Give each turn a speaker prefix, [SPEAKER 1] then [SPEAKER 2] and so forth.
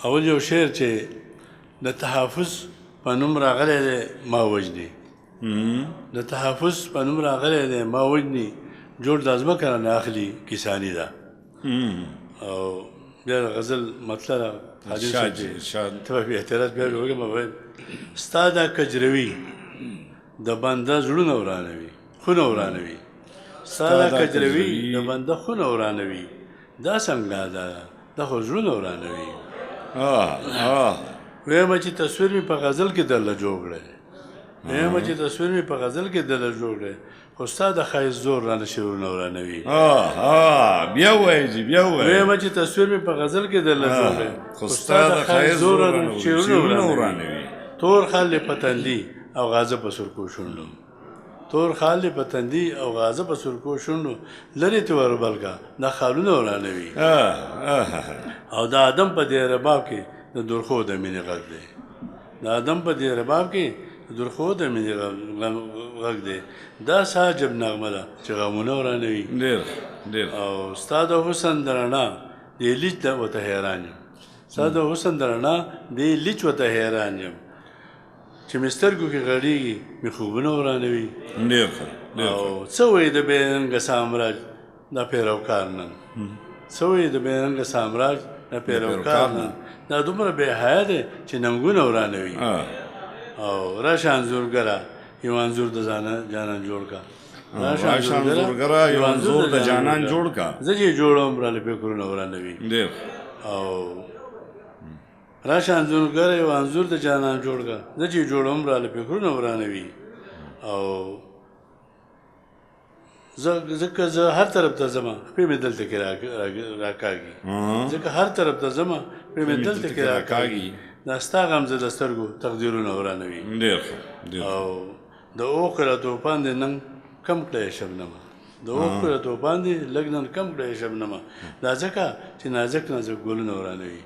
[SPEAKER 1] اول یو شعر چې د تحفظ په نوم راغلی دی ما وجني د تحفظ په نوم راغلی دی ما وجني جوړ د ځمکه رانه اخلي کساني ده او بیا د غزل مطلب حدیث ته به اعتراض بیا وکړم ویل ستا دا کجروي د بنده زړونه ورانوي خونه ورانوي ستا دا کجروي د بنده خونه ورانوي دا څنګه ده دا خو زړونه ورانوي ویم چې تصویر مې په غزل کې درله جوړ کړی ویم چې تصویر مې په غزل کې درله جوړ کړی خو ستا د ښایست زور رانه شعرونه ورانوي
[SPEAKER 2] بیا وایي جي بیا وایي
[SPEAKER 1] ویم چې تصویر مې په غزل کې درله جوړ کړی
[SPEAKER 2] خو ستا د ښایست زور رانه شعرونه ورانوي
[SPEAKER 1] تور خال دې په تندي او غازه په سرکو شونډو تور خال دې په تندي او غازه په سرکو شونډو لرې تې وربلګه دا خالونه ورانوي او د آدم په دې رباب کې د درخو د مینې غږ دی د آدم په دې رباب کې د درخو د مینې غږ دی دا څه عجب نغمه ده چې غمونه ورانوي
[SPEAKER 2] ډېر
[SPEAKER 1] او ستا د حسن د رڼا دې لیچ ته ورته حیران یم ستا د حسن د رڼا دې لیچ ورته حیران یم چې مې سترګو کې غړېږي مې خوبونه ورانوي او څه وایي د بې رنګه سامراج دا پیروکار نن څه وایي د بې رنګه سامراج دا پیروکار نن دا دومره بې حیا دی چې ننګونه ورانوي او راشه انځورګره یو انځور د جانان جوړ کا
[SPEAKER 2] راشه انځورګره یو انځور د جانان جوړ کا
[SPEAKER 1] زه چې جوړوم راله فکرونه ورانوي او راشه انځورګره یو انځور د جانان جوړ کا زه چې جوړوم راله فکرونه ورانوي او ځکه زه هر طرف ته ځم خپې مې دلته کې راکاږي ځکه هر طرف ته ځم خپې مې دلته کې راکاږي دا ستا غم زه د سترګو تقدیرونه ورانوي او د اوښکو را توپان دې نن کم کړی شبنمه د اوښکو را توپان دې لږ نن کم کړی شبنمه دا ځکه چې نازک ګلونه ورانوي